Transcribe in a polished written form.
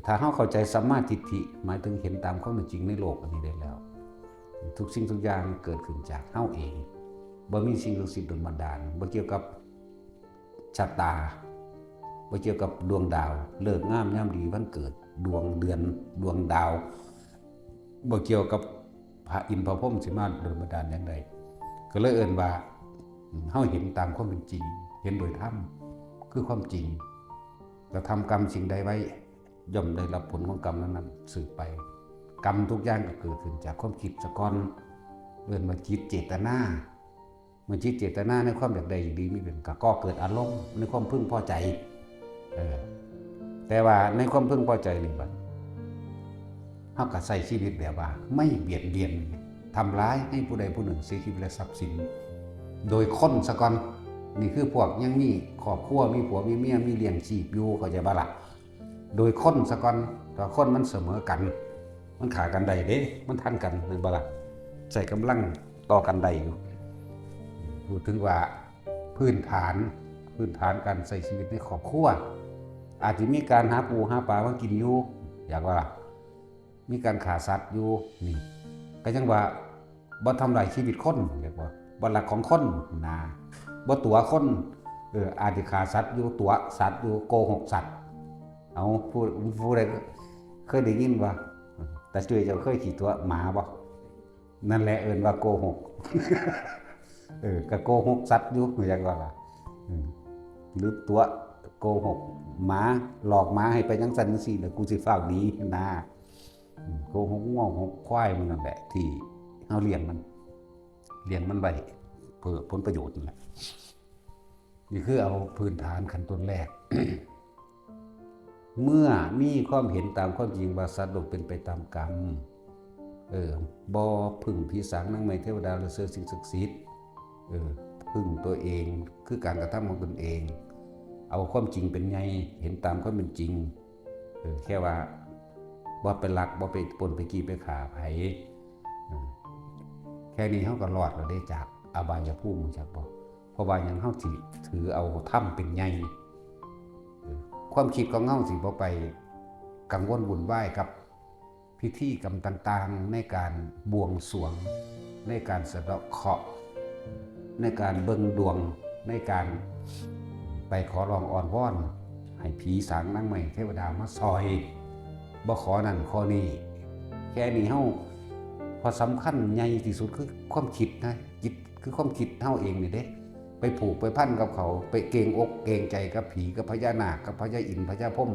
ถ้าเฮาเข้าใจสัมมาทิฏฐิหมายถึงเห็นตามความเป็นจริงในโลกอันนี้ได้แล้วทุกสิ่งทุกอย่างเกิดขึ้นจากเฮาเองบ่มีสิ่งศักดิ์สิทธิ์ดลบันดาลบ่เกี่ยวกับชะตาบ่เกี่ยวกับดวงดาวเลิกงามยามดีวันเกิดดวงเดือนดวงดาวบ่เกี่ยวกับพระอินทร์พระพรหมสิมาดลบันดาลอย่างใดก็เลยเอิ้นว่าเฮาเห็นตามความเป็นจริงเห็นโดยธรรมคือความจริงกระทำกรรมสิ่งใดไว้ย่อมได้รับผลของกรรมนั้นสืบไปกรรมทุกอย่างก็เกิดขึ้นจากความคิดซะก่อนเอิ้นว่าจิตเจตนาเมื่อจิตเจตนาในความอยากได้ดีมีเป็นก็เกิดอารมณ์ในความพึงพอใจแต่ว่าในความพึงพอใจนี่บัดเฮาก็ใช้ชีวิตแบบว่าไม่เบียดเบียนทำร้ายให้ผู้ใดผู้หนึ่งเสียชีวิตและทรัพย์สินโดยคนซะก่อนนี่คือพวกยังมีครอบครัวมีผัวมีเมียมีเลี้ยงชีพอยู่เข้าใจบ่ล่ะโดยคนซะก่อนถ้าคนมันเสมอกันมันขากันได้เด้มันทันกันแม่นบ่ล่ะใช้กำลังต่อกันได้อยู่พูดถึงว่าพื้นฐานการใช้ชีวิตในครอบครัวอาจจะมีการหาปูหาปลามากินอยู่อยากว่าล่ะมีการฆ่าสัตว์อยู่นี่ก็จังว่าบ่ทำลายชีวิตคนเรียกว่าบ่ลักของคนนะบ่ตัวคนอาจจะฆ่าสัตว์อยู่ตัวสัตว์อยู่โกหกสัตว์เอาผู้ใดเคยได้ยินว่าแต่ช่วยเจ้าเคยขี่ตัวหมาบ่นั่นแหละเอิ้นว่าโกหกก็โกหกสัตว์อยู่อยากว่าล่ะหรือตัวโกหกหมาหลอกหมาให้ไปจังซั่นจังซี่แล้วกูสิฟ้าวหนีนะโกหกง้อหกควายมันนั่นแหละที่เฮาเลี้ยงมันไว้เพื่อผลประโยชน์นั่นแหละนี่คือเอาพื้นฐานขั้นต้นแรก เมื่อมีความเห็นตามความจริงว่าสัตว์โลกเป็นไปตามกรรมบ่พึ่งผีสางนางไม้เทวดาหรือสิ่งศักดิ์สิทธิ์พึ่งตัวเองคือการกระทำของตนเองเอาความจริงเป็นไงเห็นตามความเป็นจริงแค่ว่าบ่ไปลักบ่ไปปล้นไปกี้ไปฆ่าไผแค่นี้เฮาก็รอดแล้วได้จากอบายภูมิจักบ่เพราะว่าหยังเฮาสิถือเอาธรรมเป็นใหญ่ความคิดของเฮาสิบ่ไปกังวลวุ่นวายกับพิธีกรรมต่างๆในการบวงสรวงในการสะเดาะเคราะห์ในการเบิ่งดวงในการไปขอร้องอ้อนวอนให้ผีสางนางไม้เทวดามาซอยบ่ขอนั่นขอนี่แค่นี้เฮาพอสำคัญใหญ่ที่สุดคือความคิดนะจิตคือความคิดเฮาเองนี่เด้ไปผูกไปพันกับเขาไปเกรงอกเกรงใจกับผีกับพญานาคกับพญาอินทร์พญาพรหม